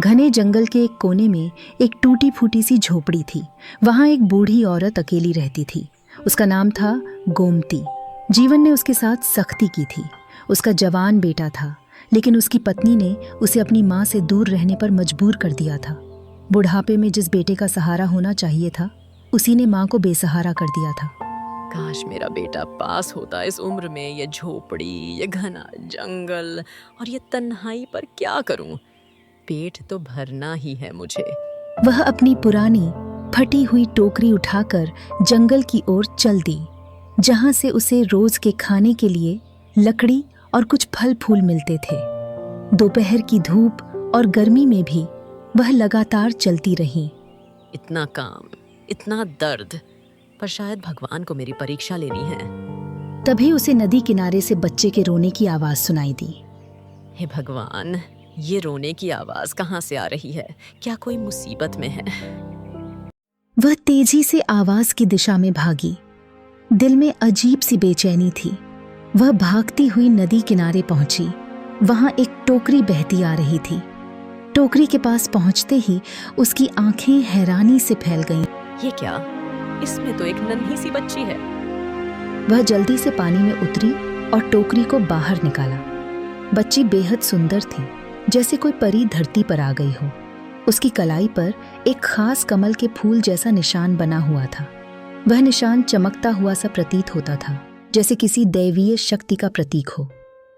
घने जंगल के एक कोने में एक टूटी फूटी सी झोपड़ी थी। वहां एक बूढ़ी औरत अकेली रहती थी। उसका नाम था गोमती। जीवन ने उसके साथ सख्ती की थी। उसका जवान बेटा था, लेकिन उसकी पत्नी ने उसे अपनी माँ से दूर रहने पर मजबूर कर दिया था। बुढ़ापे में जिस बेटे का सहारा होना चाहिए था, उसी ने माँ को बेसहारा कर दिया था। काश मेरा बेटा पास होता इस उम्र में। ये झोपड़ी, ये घना जंगल और ये तन्हाई पर क्या करूं? पेट तो भरना ही है मुझे। वह अपनी पुरानी फटी हुई टोकरी उठाकर जंगल की ओर चल दी, जहां से उसे रोज के खाने के लिए लकड़ी और कुछ फल फूल मिलते थे। दोपहर की धूप और गर्मी में भी वह लगातार चलती रही। इतना काम, इतना दर्द, पर शायद भगवान को मेरी परीक्षा लेनी है। तभी उसे नदी किनारे से बच्चे के रोने की आवाज सुनाई दी। हे भगवान, ये रोने की आवाज कहाँ से आ रही है? क्या कोई मुसीबत में है? वह तेजी से आवाज की दिशा में भागी। दिल में अजीब सी बेचैनी थी। वह भागती हुई नदी किनारे पहुंची। वहां एक टोकरी बहती आ रही थी। टोकरी के पास पहुंचते ही उसकी आंखें हैरानी से फैल गईं। ये क्या? इसमें तो एक नन्ही सी बच्ची है। वह जल्दी से पानी में उतरी और टोकरी को बाहर निकाला। बच्ची बेहद सुंदर थी, जैसे कोई परी धरती पर आ गई हो। उसकी कलाई पर एक खास कमल के फूल जैसा निशान बना हुआ था। वह निशान चमकता हुआ सा प्रतीत होता था, जैसे किसी दैवीय शक्ति का प्रतीक हो।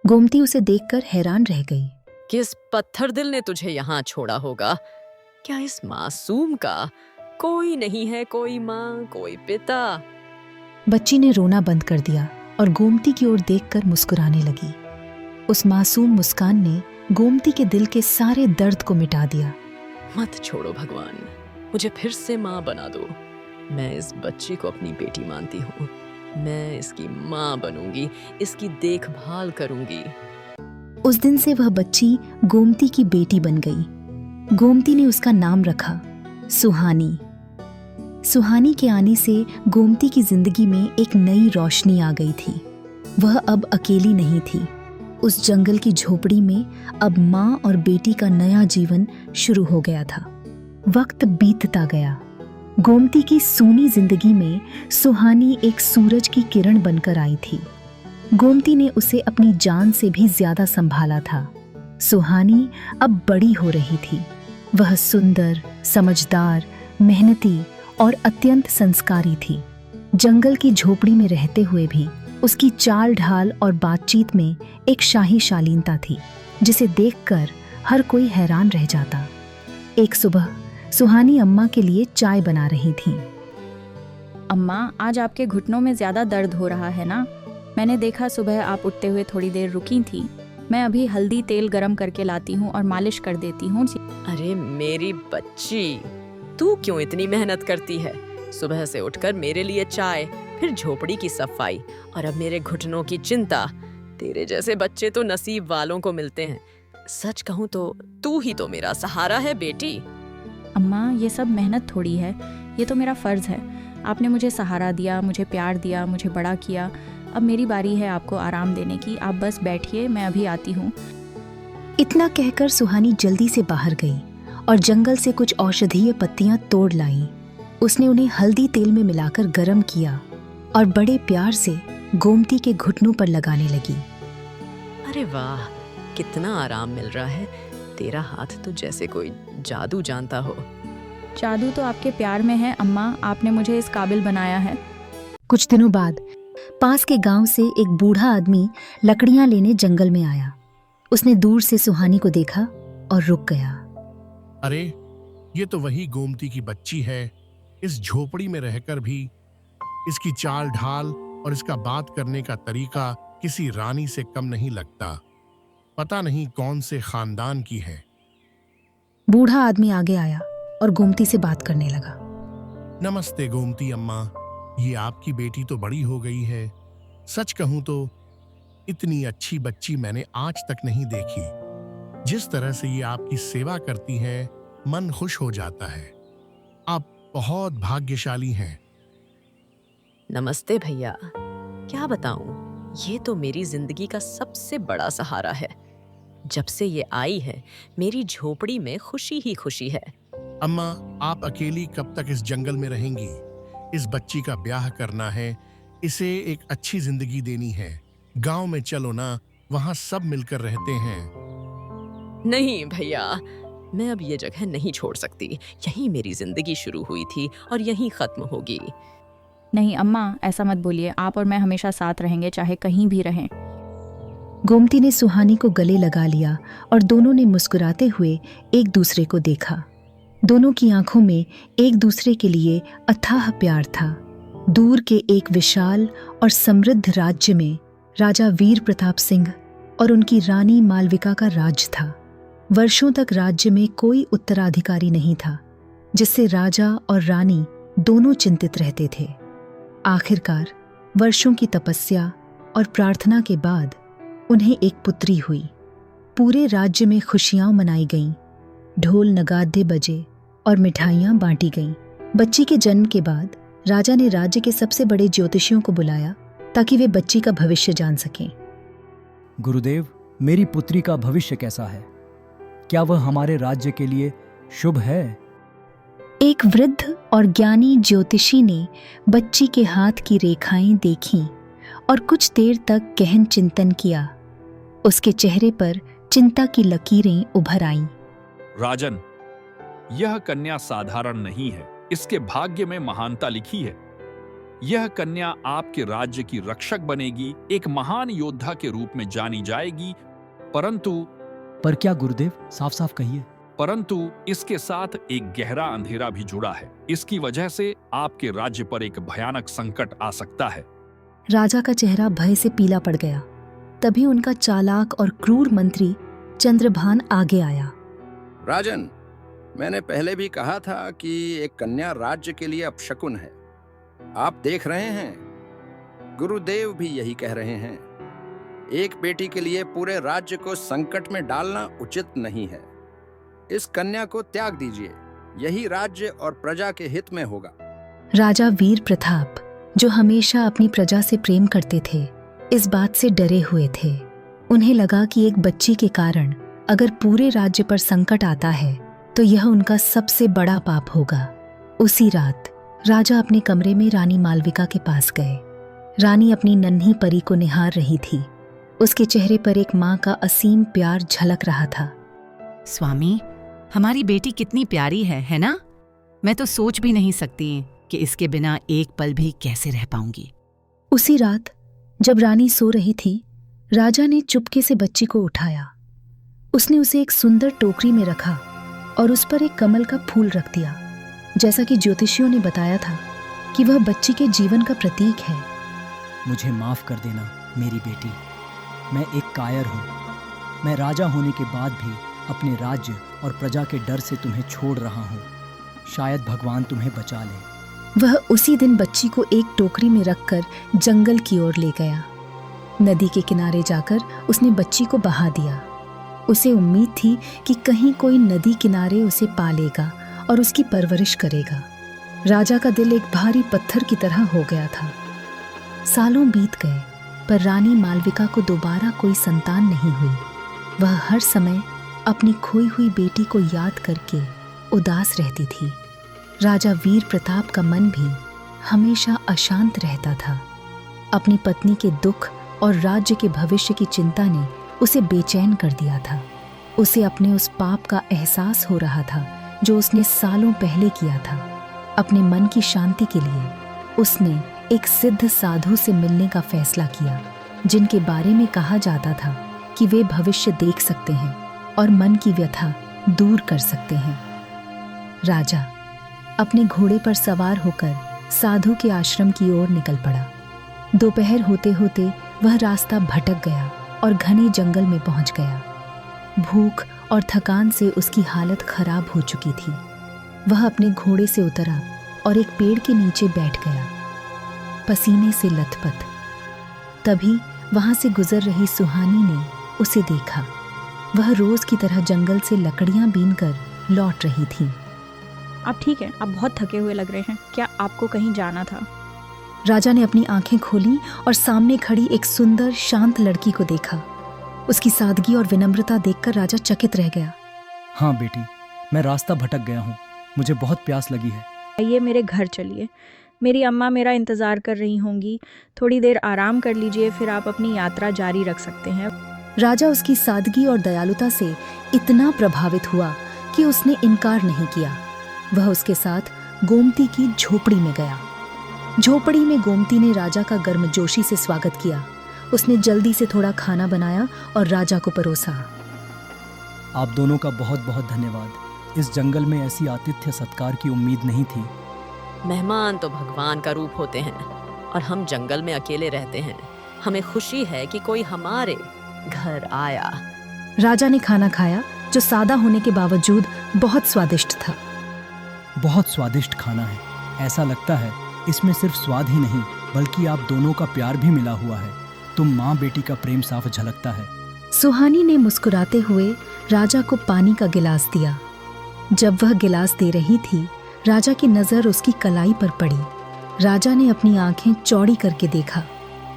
गोमती उसे देखकर हैरान रह गई। किस पत्थर दिल ने तुझे यहाँ छोड़ा होगा? क्या इस मासूम का कोई नहीं है? कोई माँ, कोई पिता? बच्ची ने रोना बंद कर दिया और गोमती की ओर देखकर मुस्कुराने लगी। उस मासूम मुस्कान ने गोमती के दिल के सारे दर्द को मिटा दिया। मत छोड़ो भगवान, मुझे फिर से माँ बना दो। मैं इस बच्ची को अपनी बेटी मानती हूँ। मैं इसकी माँ बनूंगी, इसकी देखभाल करूंगी। उस दिन से वह बच्ची गोमती की बेटी बन गई। गोमती ने उसका नाम रखा सुहानी। सुहानी के आने से गोमती की जिंदगी में एक नई रोशनी आ गई थी। वह अब अकेली नहीं थी। उस जंगल की झोपड़ी में अब माँ और बेटी का नया जीवन शुरू हो गया था। वक्त बीतता गया। गोमती की सूनी जिंदगी में सुहानी एक सूरज की किरण बनकर आई थी। गोमती ने उसे अपनी जान से भी ज्यादा संभाला था। सुहानी अब बड़ी हो रही थी। वह सुंदर, समझदार, मेहनती और अत्यंत संस्कारी थी। जंगल की झोपड़ी में रहते हुए भी उसकी चाल ढाल और बातचीत में एक शाही शालीनता थी, जिसे देखकर हर कोई हैरान रह जाता। एक सुबह सुहानी अम्मा के लिए चाय बना रही थी। अम्मा, आज आपके घुटनों में ज्यादा दर्द हो रहा है ना? मैंने देखा सुबह आप उठते हुए थोड़ी देर रुकी थी। मैं अभी हल्दी तेल गरम करके लाती हूँ और मालिश कर देती हूँ। अरे मेरी बच्ची, तू क्यों इतनी मेहनत करती है? सुबह से उठकर मेरे लिए चाय, फिर झोपड़ी की सफाई और अब मेरे घुटनों की चिंता। तेरे जैसे बच्चे तो नसीब वालों को मिलते हैं। सच कहूँ तो तू ही तो मेरा सहारा है बेटी। अम्मा, ये सब मेहनत थोड़ी है, ये तो मेरा फर्ज है। आपने मुझे सहारा दिया, मुझे प्यार दिया, मुझे बड़ा किया। अब मेरी बारी है आपको आराम देने की। आप बस बैठिए, मैं अभी आती हूँ। इतना कहकर सुहानी जल्दी से बाहर गई और जंगल से कुछ औषधीय पत्तियां तोड़ लाई। उसने उन्हें हल्दी तेल में मिलाकर गरम किया और बड़े प्यार से गोमती के घुटनों पर लगाने लगी। अरे वाह, कितना आराम मिल रहा है। तेरा हाथ तो जैसे कोई जादू जानता हो। जादू तो आपके प्यार में है अम्मा, आपने मुझे इस काबिल बनाया है। कुछ दिनों बाद पास के गांव से एक बूढ़ा आदमी लकड़ियां लेने जंगल में आया। उसने दूर से सुहानी को देखा और रुक गया। अरे, ये तो वही गोमती की बच्ची है। इस झोपड़ी में रहकर भी इसकी चाल ढाल और इसका बात करने का तरीका किसी रानी से कम नहीं लगता। पता नहीं कौन से खानदान की है। बूढ़ा आदमी आगे आया और गोमती से बात करने लगा। नमस्ते गोमती अम्मा, ये आपकी बेटी तो बड़ी हो गई है। सच कहूं तो इतनी अच्छी बच्ची मैंने आज तक नहीं देखी। जिस तरह से ये आपकी सेवा करती है, मन खुश हो जाता है। आप बहुत भाग्यशाली हैं। नमस्ते भैया। क्या बताऊं, ये तो मेरी जिंदगी का सबसे बड़ा सहारा है। जब से ये आई है मेरी झोपड़ी में खुशी ही खुशी है। अम्मा, आप अकेली कब तक इस जंगल में रहेंगी? इस बच्ची का ब्याह करना है, इसे एक अच्छी जिंदगी देनी है। गांव में चलो ना, वहां सब मिलकर रहते हैं। नहीं भैया, मैं अब ये जगह नहीं छोड़ सकती। यहीं मेरी जिंदगी शुरू हुई थी और यहीं खत्म होगी। नहीं अम्मा, ऐसा मत बोलिए। आप और मैं हमेशा साथ रहेंगे, चाहे कहीं भी रहें। गोमती ने सुहानी को गले लगा लिया और दोनों ने मुस्कुराते हुए एक दूसरे को देखा। दोनों की आंखों में एक दूसरे के लिए अथाह प्यार था। दूर के एक विशाल और समृद्ध राज्य में राजा वीर प्रताप सिंह और उनकी रानी मालविका का राज था। वर्षों तक राज्य में कोई उत्तराधिकारी नहीं था, जिससे राजा और रानी दोनों चिंतित रहते थे। आखिरकार वर्षों की तपस्या और प्रार्थना के बाद उन्हें एक पुत्री हुई। पूरे राज्य में खुशियां मनाई गईं, ढोल नगाड़े बजे और मिठाइयां बांटी गईं। बच्ची के जन्म के बाद राजा ने राज्य के सबसे बड़े ज्योतिषियों को बुलाया ताकि वे बच्ची का भविष्य जान सकें। गुरुदेव, मेरी पुत्री का भविष्य कैसा है? क्या वह हमारे राज्य के लिए शुभ है? एक वृद्ध और ज्ञानी ज्योतिषी ने बच्ची के हाथ की रेखाएं देखीं और कुछ देर तक गहन चिंतन किया। उसके चेहरे पर चिंता की लकीरें उभर आईं। राजन, यह कन्या साधारण नहीं है। इसके भाग्य में महानता लिखी है। यह कन्या आपके राज्य की रक्षक बनेगी, एक महान योद्धा के रूप में जानी जाएगी। पर क्या गुरुदेव, साफ साफ कहिए। परंतु इसके साथ एक गहरा अंधेरा भी जुड़ा है। इसकी वजह से आपके राज्य पर एक भयानक संकट आ सकता है। राजा का चेहरा भय से पीला पड़ गया। तभी उनका चालाक और क्रूर मंत्री चंद्रभान आगे आया। राजन, मैंने पहले भी कहा था कि एक कन्या राज्य के लिए अपशकुन है। आप देख रहे हैं, गुरुदेव भी यही कह रहे हैं। एक बेटी के लिए पूरे राज्य को संकट में डालना उचित नहीं है। इस कन्या को त्याग दीजिए, यही राज्य और प्रजा के हित में होगा। राजा वीर प्रताप, जो हमेशा अपनी प्रजा से प्रेम करते थे, इस बात से डरे हुए थे। उन्हें लगा कि एक बच्ची के कारण अगर पूरे राज्य पर संकट आता है तो यह उनका सबसे बड़ा पाप होगा। उसी रात राजा अपने कमरे में रानी मालविका के पास गए। रानी अपनी नन्ही परी को निहार रही थी। उसके चेहरे पर एक माँ का असीम प्यार झलक रहा था। स्वामी, हमारी बेटी कितनी प्यारी है ना? मैं तो सोच भी नहीं सकती कि इसके बिना एक पल भी कैसे रह पाऊंगी। उसी रात जब रानी सो रही थी, राजा ने चुपके से बच्ची को उठाया। उसने उसे एक सुंदर टोकरी में रखा और उस पर एक कमल का फूल रख दिया, जैसा कि ज्योतिषियों ने बताया था कि वह बच्ची के जीवन का प्रतीक है। मुझे माफ कर देना मेरी बेटी, मैं एक कायर हूँ। मैं राजा होने के बाद भी अपने राज्य और प्रजा के डर से तुम्हें छोड़ रहा हूँ। शायद भगवान तुम्हें बचा ले। वह उसी दिन बच्ची को एक टोकरी में रखकर जंगल की ओर ले गया। नदी के किनारे जाकर उसने बच्ची को बहा दिया। उसे उम्मीद थी कि कहीं कोई नदी किनारे उसे पा लेगा और उसकी परवरिश करेगा। राजा का दिल एक भारी पत्थर की तरह हो गया था। सालों बीत गए, पर रानी मालविका को दोबारा कोई संतान नहीं हुई। वह हर समय अपनी खोई हुई बेटी को याद करके उदास रहती थी। राजा वीर प्रताप का मन भी हमेशा अशांत रहता था। अपनी पत्नी के दुख और राज्य के भविष्य की चिंता ने उसे बेचैन कर दिया था। उसे अपने उस पाप का एहसास हो रहा था जो उसने सालों पहले किया था। अपने मन की शांति के लिए उसने एक सिद्ध साधु से मिलने का फैसला किया, जिनके बारे में कहा जाता था कि वे भविष्य देख सकते हैं और मन की व्यथा दूर कर सकते हैं। राजा अपने घोड़े पर सवार होकर साधु के आश्रम की ओर निकल पड़ा। दोपहर होते होते वह रास्ता भटक गया और घने जंगल में पहुंच गया। भूख और थकान से उसकी हालत खराब हो चुकी थी। वह अपने घोड़े से उतरा और एक पेड़ के नीचे बैठ गया, पसीने से लथपथ। तभी वहां से गुजर रही सुहानी ने उसे देखा। वह रोज की तरह जंगल से लकड़ियां बीनकर लौट रही थी। आप ठीक हैं? आप बहुत थके हुए लग रहे हैं। क्या आपको कहीं जाना था? राजा ने अपनी आंखें खोली और सामने खड़ी एक सुंदर शांत लड़की को देखा। उसकी सादगी और विनम्रता देखकर राजा चकित रह गया। हाँ बेटी, मैं रास्ता भटक गया हूँ, मुझे बहुत प्यास लगी है। आइए मेरे घर चलिए, मेरी अम्मा मेरा इंतज़ार कर रही होंगी। थोड़ी देर आराम कर लीजिए, फिर आप अपनी यात्रा जारी रख सकते हैं। राजा उसकी सादगी और दयालुता से इतना प्रभावित हुआ कि उसने इनकार नहीं किया। वह उसके साथ गोमती की झोपड़ी में गया। झोपड़ी में गोमती ने राजा का गर्मजोशी से स्वागत किया। उसने जल्दी से थोड़ा खाना बनाया और राजा को परोसा। आप दोनों का बहुत बहुत धन्यवाद। इस जंगल में ऐसी आतिथ्य सत्कार की उम्मीद नहीं थी। मेहमान तो भगवान का रूप होते हैं और हम जंगल में अकेले रहते हैं। हमें खुशी है कि कोई हमारे घर आया। राजा ने खाना खाया जो सादा होने के बावजूद बहुत स्वादिष्ट था। बहुत स्वादिष्ट खाना है। ऐसा लगता है इसमें सिर्फ स्वाद ही नहीं बल्कि आप दोनों का प्यार भी मिला हुआ है। तुम माँ बेटी का प्रेम साफ झलकता है। सुहानी ने मुस्कुराते हुए राजा को पानी का गिलास दिया। जब वह गिलास दे रही थी, राजा की नजर उसकी कलाई पर पड़ी। राजा ने अपनी आंखें चौड़ी करके देखा।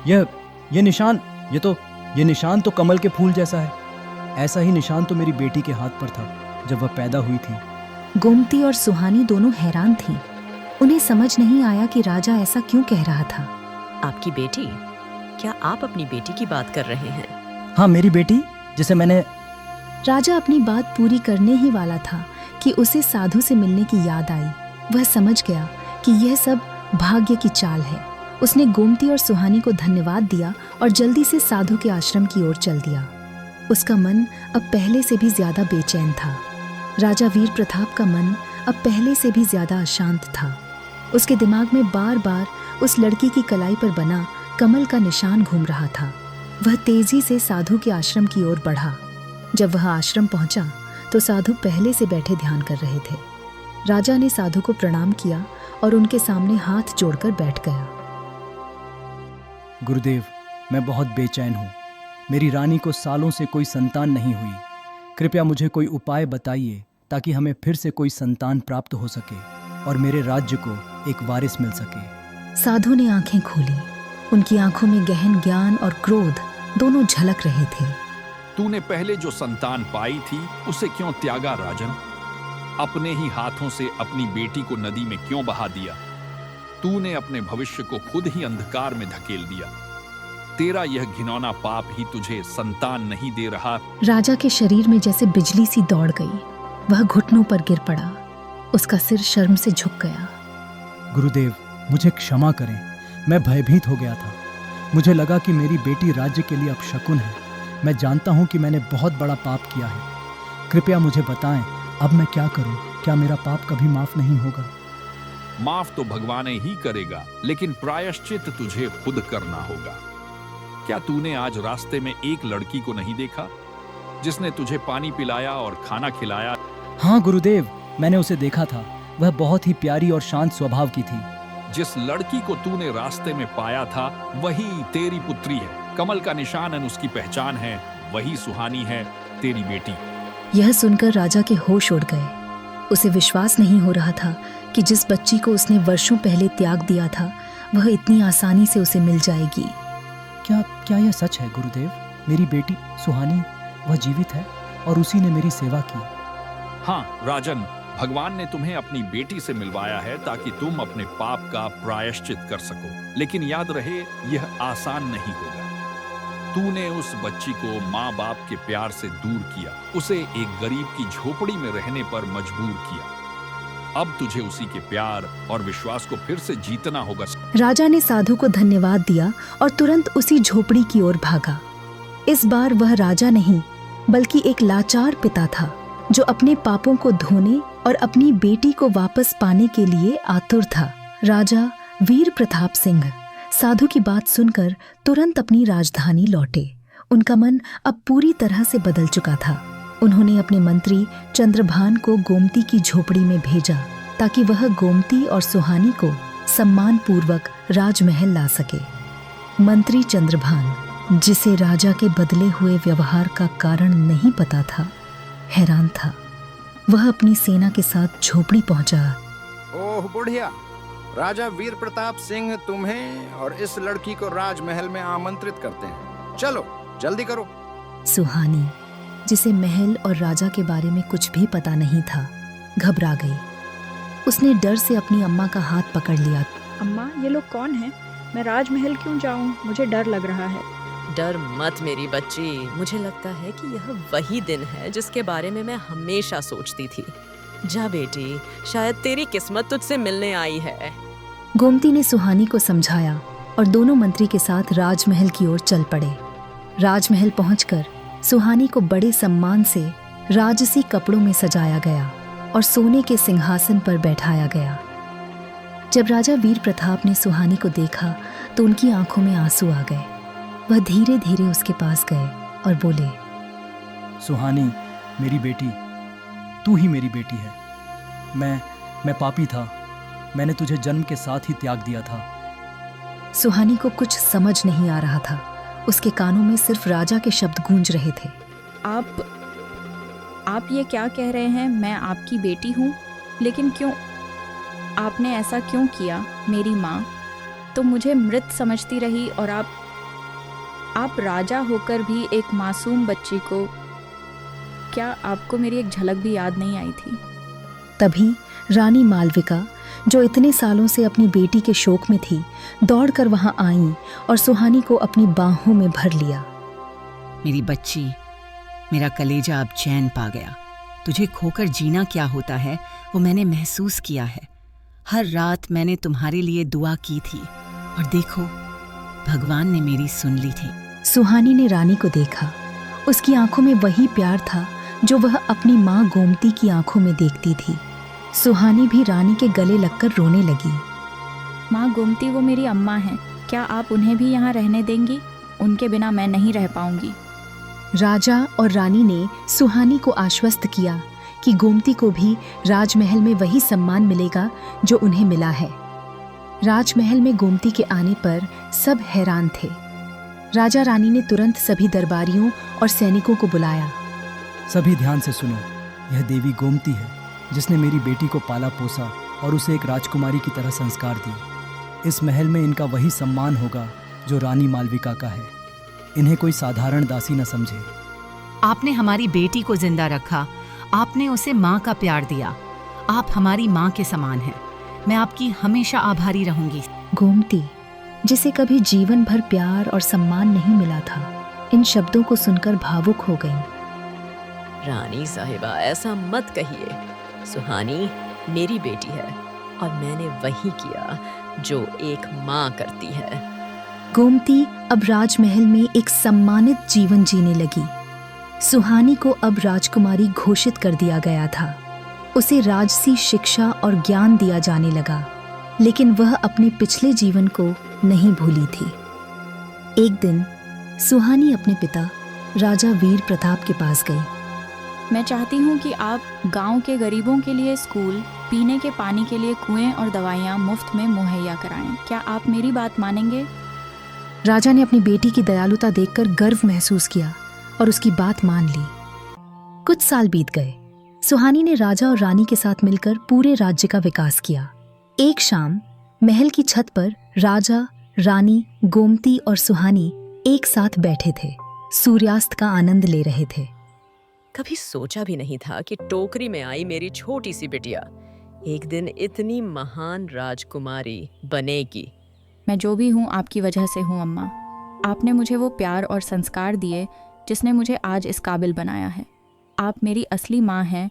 ये निशान तो कमल के फूल जैसा है। ऐसा ही निशान तो मेरी बेटी के हाथ पर था जब वह पैदा हुई थी। गोमती और सुहानी दोनों हैरान थीं। उन्हें समझ नहीं आया कि राजा ऐसा क्यों कह रहा था। आपकी बेटी? क्या आप अपनी बेटी की बात कर रहे हैं? हाँ, मेरी बेटी जिसे मैंने। राजा अपनी बात पूरी करने ही वाला था कि उसे साधु से मिलने की याद आई। वह समझ गया कि यह सब भाग्य की चाल है। उसने गोमती और सुहानी को धन्यवाद दिया और जल्दी से साधु के आश्रम की ओर चल दिया। उसका मन अब पहले से भी ज्यादा बेचैन था। राजा वीर प्रताप का मन अब पहले से भी ज्यादा अशांत था। उसके दिमाग में बार बार उस लड़की की कलाई पर बना कमल का निशान घूम रहा था। वह तेजी से साधु के आश्रम की ओर बढ़ा। जब वह आश्रम पहुंचा तो साधु पहले से बैठे ध्यान कर रहे थे। राजा ने साधु को प्रणाम किया और उनके सामने हाथ जोड़कर बैठ गया। गुरुदेव, मैं बहुत बेचैन हूँ। मेरी रानी को सालों से कोई संतान नहीं हुई। कृपया मुझे कोई उपाय बताइए ताकि हमें फिर से कोई संतान प्राप्त हो सके और मेरे राज्य को एक वारिस मिल सके। साधु ने आंखें खोली। उनकी आंखों में गहन ज्ञान और क्रोध दोनों झलक रहे थे। तूने पहले जो संतान पाई थी उसे क्यों त्यागा राजन? अपने ही हाथों से अपनी बेटी को नदी में क्यों बहा दिया? तूने अपने भविष्य को खुद ही अंधकार में धकेल दिया। तेरा यह घिनौना पाप ही तुझे संतान नहीं दे रहा। राजा के शरीर में जैसे बिजली सी दौड़ गई। वह घुटनों पर गिर पड़ा। उसका सिर शर्म से झुक गया। गुरुदेव, मुझे क्षमा करें। मैं भयभीत हो गया था। मुझे लगा कि मेरी बेटी राज्य के लिए अपशकुन है। मैं जानता हूँ कि मैंने बहुत बड़ा पाप किया है। कृपया मुझे बताएं, अब मैं क्या करूं? क्या मेरा पाप कभी माफ नहीं होगा? माफ तो भगवान ही करेगा, लेकिन प्रायश्चित तुझे खुद करना होगा। क्या तूने आज रास्ते में एक लड़की को नहीं देखा जिसने तुझे पानी पिलाया और खाना खिलाया? हाँ गुरुदेव, मैंने उसे देखा था। वह बहुत ही प्यारी और शांत स्वभाव की थी। जिस लड़की को तूने रास्ते में पाया था वही तेरी पुत्री है। कमल का निशान उसकी पहचान है। वही सुहानी है, तेरी बेटी। यह सुनकर राजा के होश उड़ गए। उसे विश्वास नहीं हो रहा था कि जिस बच्ची को उसने वर्षों पहले त्याग दिया था वह इतनी आसानी से उसे मिल जाएगी। क्या यह सच है गुरुदेव? मेरी बेटी सुहानी, वह जीवित है और उसी ने मेरी सेवा की। हाँ राजन, भगवान ने तुम्हें अपनी बेटी से मिलवाया है ताकि तुम अपने पाप का प्रायश्चित कर सको। लेकिन याद रहे, यह आसान नहीं होगा। तूने उस बच्ची को माँ बाप के प्यार से दूर किया, उसे एक गरीब की झोपड़ी में रहने पर मजबूर किया। अब तुझे उसी के प्यार और विश्वास को फिर से जीतना होगा। राजा ने साधु को धन्यवाद दिया और तुरंत उसी झोपड़ी की ओर भागा। इस बार वह राजा नहीं बल्कि एक लाचार पिता था जो अपने पापों को धोने और अपनी बेटी को वापस पाने के लिए आतुर था। राजा वीर प्रताप सिंह साधु की बात सुनकर तुरंत अपनी राजधानी लौटे। उनका मन अब पूरी तरह से बदल चुका था। उन्होंने अपने मंत्री चंद्रभान को गोमती की झोपड़ी में भेजा ताकि वह गोमती और सुहानी को सम्मान पूर्वक राजमहल ला सके। मंत्री चंद्रभान, जिसे राजा के बदले हुए व्यवहार का कारण नहीं पता था, हैरान था। वह अपनी सेना के साथ झोपड़ी पहुंचा। ओह बुढ़िया, राजा वीर प्रताप सिंह तुम्हें और इस लड़की को राजमहल में आमंत्रित करते हैं। चलो जल्दी करो। सुहानी, जिसे महल और राजा के बारे में कुछ भी पता नहीं था, घबरा गई। उसने डर से अपनी अम्मा का हाथ पकड़ लिया। अम्मा, ये लोग कौन हैं? मैं राजमहल क्यों जाऊं? मुझे डर लग रहा है। डर मत मेरी बच्ची, मुझे लगता है कि यह वही दिन है जिसके बारे में मैं हमेशा सोचती थी। जा बेटी, शायद तेरी किस्मत तुझसे मिलने आई है। गोमती ने सुहानी को समझाया और दोनों मंत्री के साथ राजमहल की ओर चल पड़े। राजमहल पहुंचकर सुहानी को बड़े सम्मान से राजसी कपड़ों में सजाया गया और सोने के सिंहासन पर बैठाया गया। जब राजा वीर प्रताप ने सुहानी को देखा तो उनकी आंखों में आंसू आ गए। वह धीरे धीरे उसके पास गए और बोले, सुहानी, मेरी बेटी, तू ही मेरी बेटी है। मैं पापी था। मैंने तुझे जन्म के साथ ही त्याग दिया था। सुहानी को कुछ समझ नहीं आ रहा था। उसके कानों में सिर्फ राजा के शब्द गूंज रहे थे। आप ये क्या कह रहे हैं? मैं आपकी बेटी हूँ, लेकिन क्यों? आपने ऐसा क्यों किया? मेरी माँ तो मुझे मृत समझती रही और आप राजा होकर भी एक मासूम बच्ची को, क्या आपको मेरी एक झलक भी याद नहीं आई थी? तभी रानी मालविका, जो इतने सालों से अपनी बेटी के शोक में थी, दौड़कर वहां आई और सुहानी को अपनी बाहों में भर लिया। मेरी बच्ची, मेरा कलेजा अब चैन पा गया। तुझे खोकर जीना क्या होता है वो मैंने महसूस किया है। हर रात मैंने तुम्हारे लिए दुआ की थी और देखो, भगवान ने मेरी सुन ली थी। सुहानी ने रानी को देखा। उसकी आंखों में वही प्यार था जो वह अपनी माँ गोमती की आंखों में देखती थी। सुहानी भी रानी के गले लगकर रोने लगी। माँ गोमती, वो मेरी अम्मा हैं। क्या आप उन्हें भी यहाँ रहने देंगी? उनके बिना मैं नहीं रह पाऊंगी। राजा और रानी ने सुहानी को आश्वस्त किया कि गोमती को भी राजमहल में वही सम्मान मिलेगा जो उन्हें मिला है। राजमहल में गोमती के आने पर सब हैरान थे। राजा रानी ने तुरंत सभी दरबारियों और सैनिकों को बुलाया। सभी ध्यान से सुनो। यह देवी गोमती है जिसने मेरी बेटी को पाला पोसा और उसे एक राजकुमारी की तरह संस्कार दिए। इस महल में इनका वही सम्मान होगा जो रानी मालविका का है। इन्हें कोई साधारण दासी न समझे। आपने हमारी बेटी को जिंदा रखा। आपने उसे माँ का प्यार दिया। आप हमारी माँ के समान हैं। मैं आपकी हमेशा आभारी रहूंगी। गोमती, जिसे कभी जीवन भर प्यार और सम्मान नहीं मिला था, इन शब्दों को सुनकर भावुक हो गई। रानी साहिबा, ऐसा मत कहिए। सुहानी मेरी बेटी है और मैंने वही किया जो एक माँ करती है। गोमती अब राजमहल में एक सम्मानित जीवन जीने लगी। सुहानी को अब राजकुमारी घोषित कर दिया गया था। उसे राजसी शिक्षा और ज्ञान दिया जाने लगा, लेकिन वह अपने पिछले जीवन को नहीं भूली थी। एक दिन सुहानी अपने पिता राजा वीर प्रताप के पास गई। मैं चाहती हूँ कि आप गांव के गरीबों के लिए स्कूल, पीने के पानी के लिए कुएं और दवाइयाँ मुफ्त में मुहैया कराएं। क्या आप मेरी बात मानेंगे? राजा ने अपनी बेटी की दयालुता देखकर गर्व महसूस किया और उसकी बात मान ली। कुछ साल बीत गए। सुहानी ने राजा और रानी के साथ मिलकर पूरे राज्य का विकास किया। एक शाम महल की छत पर राजा, रानी, गोमती और सुहानी एक साथ बैठे थे, सूर्यास्त का आनंद ले रहे थे। कभी सोचा भी नहीं था कि टोकरी में आई मेरी छोटी सी बिटिया एक दिन इतनी महान राजकुमारी बनेगी। मैं जो भी हूँ आपकी वजह से हूँ अम्मा। आपने मुझे वो प्यार और संस्कार दिए जिसने मुझे आज इस काबिल बनाया है। आप मेरी असली माँ हैं।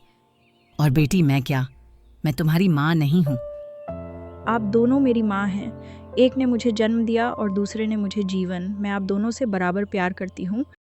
और बेटी, मैं क्या? मैं तुम्हारी माँ नहीं हूँ। आप दोनों मेरी माँ हैं। एक ने मुझे जन्म दिया और दूसरे ने मुझे जीवन। मैं आप दोनों से बराबर प्यार करती हूँ।